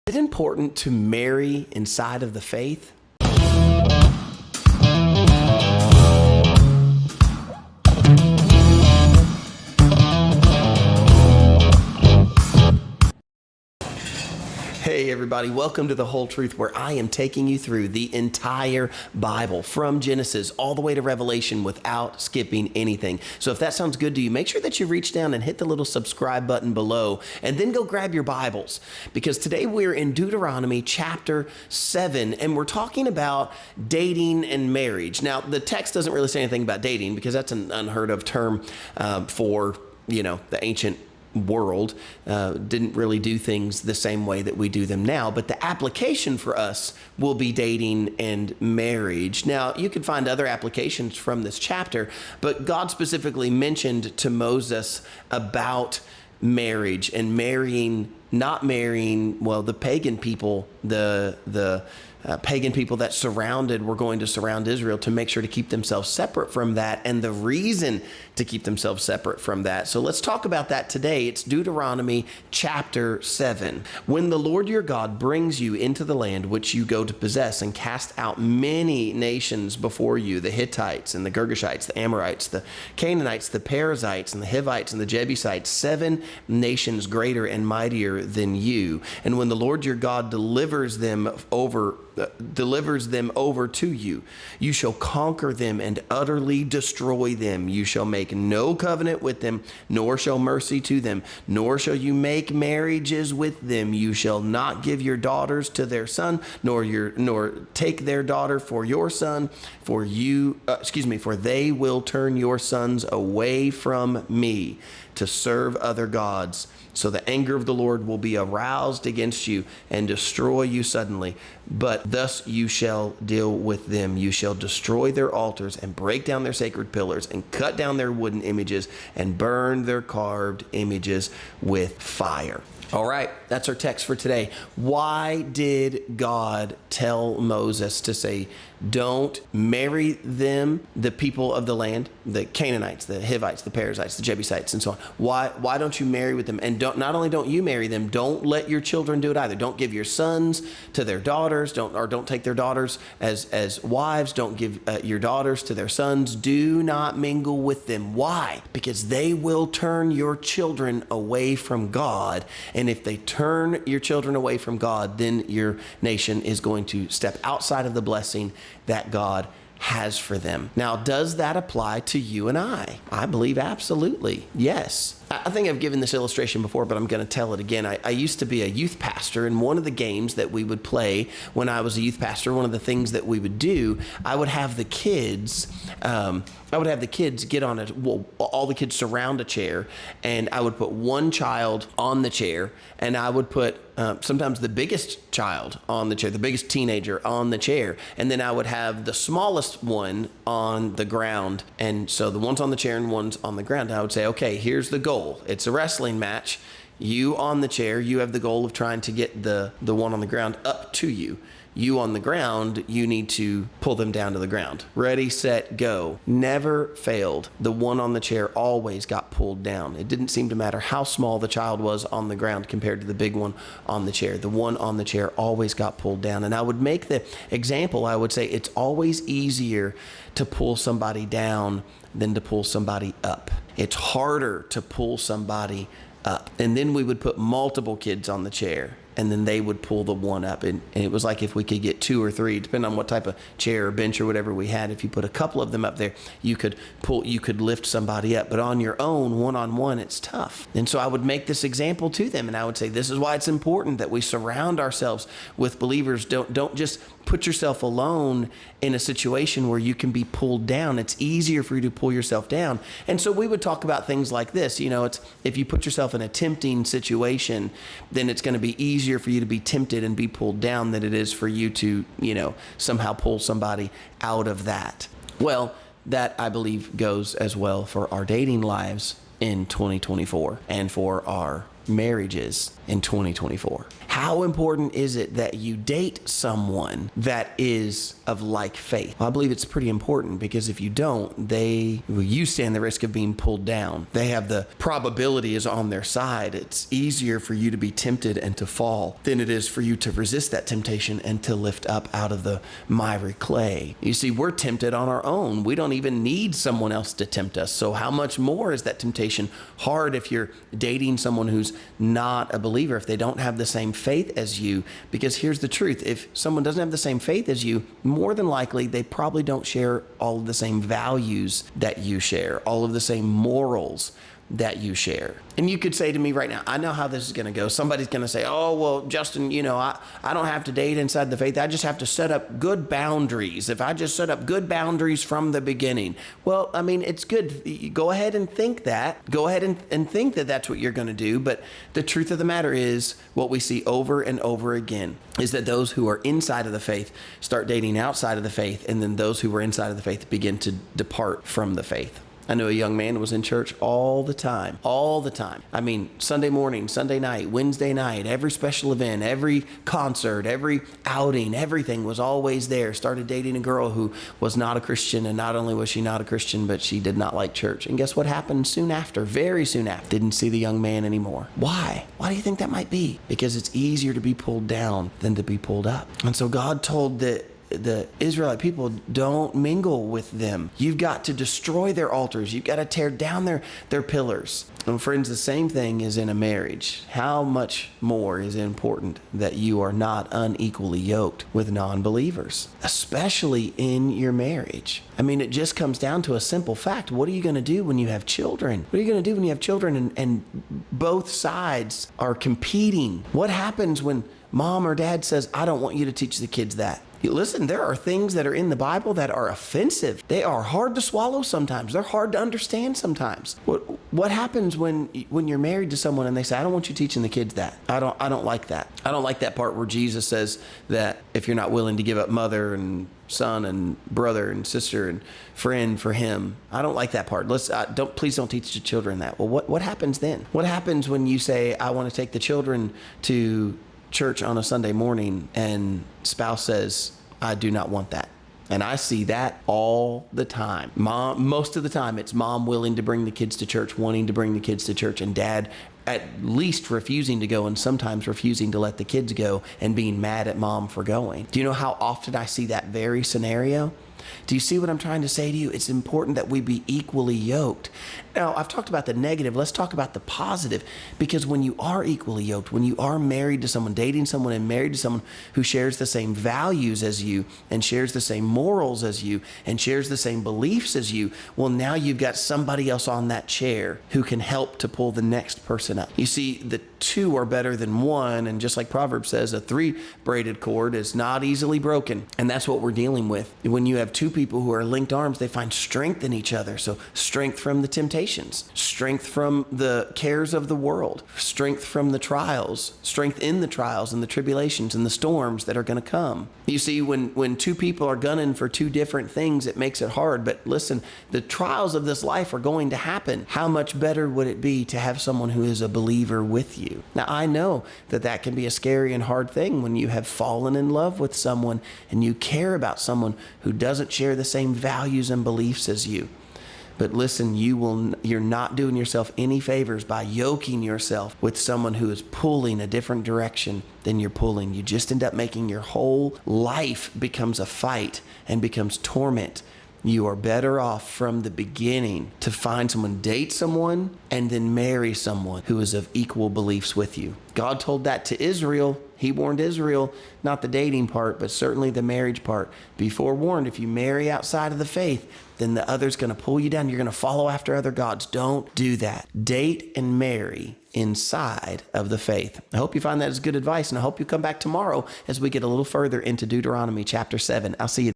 Is it important to marry inside of the faith? Hey everybody, welcome to The Whole Truth, where I am taking you through the entire Bible from Genesis all the way to Revelation without skipping anything. So if that sounds good to you, make sure that you reach down and hit the little subscribe button below and then go grab your Bibles, because today we're in Deuteronomy chapter 7 and we're talking about dating and marriage. Now, the text doesn't really say anything about dating because that's an unheard of term for the ancient world. Didn't really do things the same way that we do them now, but the application for us will be dating and marriage. Now, you can find other applications from this chapter, but God specifically mentioned to Moses about marriage and not marrying, the pagan people, the pagan people that were going to surround Israel, to make sure to keep themselves separate from that, and the reason to keep themselves separate from that. So let's talk about that today. It's Deuteronomy chapter 7. When the Lord your God brings you into the land which you go to possess, and cast out many nations before you, the Hittites and the Girgashites, the Amorites, the Canaanites, the Perizzites, and the Hivites, and the Jebusites, 7 nations greater and mightier than you. And when the Lord your God delivers them over to you, you shall conquer them and utterly destroy them. You shall make no covenant with them, nor show mercy to them, nor shall you make marriages with them. You shall not give your daughters to their son, nor take their daughter for your son, for they will turn your sons away from me to serve other gods. So the anger of the Lord will be aroused against you and destroy you suddenly. But thus you shall deal with them. You shall destroy their altars and break down their sacred pillars and cut down their wooden images and burn their carved images with fire. All right, that's our text for today. Why did God tell Moses to say, don't marry them, the people of the land, the Canaanites, the Hivites, the Perizzites, the Jebusites, and so on? Why don't you marry with them? And not only don't you marry them, don't let your children do it either. Don't give your sons to their daughters, don't take their daughters as wives. Don't give your daughters to their sons. Do not mingle with them. Why? Because they will turn your children away from God. And if they turn your children away from God, then your nation is going to step outside of the blessing that God has for them. Now, does that apply to you and I? I believe absolutely. Yes. I think I've given this illustration before, but I'm going to tell it again. I used to be a youth pastor, and one of the games that we would play when I was a youth pastor, one of the things that we would do, I would have the kids get on all the kids surround a chair, and I would put one child on the chair, and I would put sometimes the biggest child on the chair, the biggest teenager on the chair, and then I would have the smallest one on the ground. And so the one's on the chair and one's on the ground. And I would say, okay, here's the goal. It's a wrestling match. You on the chair, you have the goal of trying to get the one on the ground up to you. You on the ground, you need to pull them down to the ground. Ready, set, go. Never failed. The one on the chair always got pulled down. It didn't seem to matter how small the child was on the ground compared to the big one on the chair. The one on the chair always got pulled down. And I would make the example, I would say it's always easier to pull somebody down than to pull somebody up. It's harder to pull somebody up. And then we would put multiple kids on the chair, and then they would pull the one up. And it was like if we could get 2 or 3, depending on what type of chair or bench or whatever we had, if you put a couple of them up there, you could lift somebody up. But on your own, one-on-one, it's tough. And so I would make this example to them, and I would say, this is why it's important that we surround ourselves with believers. Don't just put yourself alone in a situation where you can be pulled down. It's easier for you to pull yourself down. And so we would talk about things like this. It's if you put yourself in a tempting situation, then it's going to be easier for you to be tempted and be pulled down than it is for you to, somehow pull somebody out of that. Well, that I believe goes as well for our dating lives in 2024 and for our marriages in 2024? How important is it that you date someone that is of like faith? Well, I believe it's pretty important, because if you don't, you stand the risk of being pulled down. They have the probability is on their side. It's easier for you to be tempted and to fall than it is for you to resist that temptation and to lift up out of the miry clay. You see, we're tempted on our own. We don't even need someone else to tempt us. So how much more is that temptation hard if you're dating someone who's not a believer, if they don't have the same faith as you? Because here's the truth. If someone doesn't have the same faith as you, more than likely, they probably don't share all of the same values that you share, all of the same morals that you share. And you could say to me right now, I know how this is going to go. Somebody's going to say, oh, well, Justin, I don't have to date inside the faith. I just have to set up good boundaries. If I just set up good boundaries from the beginning. Well, I mean, it's good. You go ahead and think that. Go ahead and think that that's what you're going to do. But the truth of the matter is, what we see over and over again is that those who are inside of the faith start dating outside of the faith. And then those who are inside of the faith begin to depart from the faith. I knew a young man who was in church all the time. I mean, Sunday morning, Sunday night, Wednesday night, every special event, every concert, every outing, everything was always there. Started dating a girl who was not a Christian, and not only was she not a Christian, but she did not like church. And guess what happened soon after? Very soon after. Didn't see the young man anymore. Why? Why do you think that might be? Because it's easier to be pulled down than to be pulled up. And so God told the Israelite people, don't mingle with them. You've got to destroy their altars. You've got to tear down their pillars. And friends, the same thing is in a marriage. How much more is it important that you are not unequally yoked with non-believers, especially in your marriage? I mean, it just comes down to a simple fact. What are you going to do when you have children? What are you going to do when you have children and both sides are competing? What happens when mom or dad says, I don't want you to teach the kids that? Listen, there are things that are in the Bible that are offensive. They are hard to swallow sometimes. They're hard to understand sometimes. What happens when you're married to someone and they say, I don't want you teaching the kids that. I don't like that. I don't like that part where Jesus says that if you're not willing to give up mother and son and brother and sister and friend for him, I don't like that part. Please don't teach the children that. Well, what happens then? What happens when you say, I want to take the children to church on a Sunday morning, and spouse says, I do not want that? And I see that all the time. Most of the time, it's mom willing to bring the kids to church, wanting to bring the kids to church, and dad at least refusing to go, and sometimes refusing to let the kids go and being mad at mom for going. Do you know how often I see that very scenario? Do you see what I'm trying to say to you? It's important that we be equally yoked. Now, I've talked about the negative. Let's talk about the positive. Because when you are equally yoked, when you are married to someone, dating someone and married to someone who shares the same values as you and shares the same morals as you and shares the same beliefs as you, well, now you've got somebody else on that chair who can help to pull the next person up. You see, the two are better than one. And just like Proverbs says, a 3-braided cord is not easily broken. And that's what we're dealing with. When you have two people who are linked arms, they find strength in each other. So strength from the temptations, strength from the cares of the world, strength from the trials, strength in the trials and the tribulations and the storms that are going to come. You see, when two people are gunning for two different things, it makes it hard. But listen, the trials of this life are going to happen. How much better would it be to have someone who is a believer with you? Now, I know that can be a scary and hard thing when you have fallen in love with someone and you care about someone who doesn't share the same values and beliefs as you. But listen, you're not doing yourself any favors by yoking yourself with someone who is pulling a different direction than you're pulling. You just end up making your whole life becomes a fight and becomes torment. You are better off from the beginning to find someone, date someone, and then marry someone who is of equal beliefs with you. God told that to Israel. He warned Israel, not the dating part, but certainly the marriage part. Be forewarned, if you marry outside of the faith, then the other's going to pull you down. You're going to follow after other gods. Don't do that. Date and marry inside of the faith. I hope you find that as good advice, and I hope you come back tomorrow as we get a little further into Deuteronomy chapter 7. I'll see you.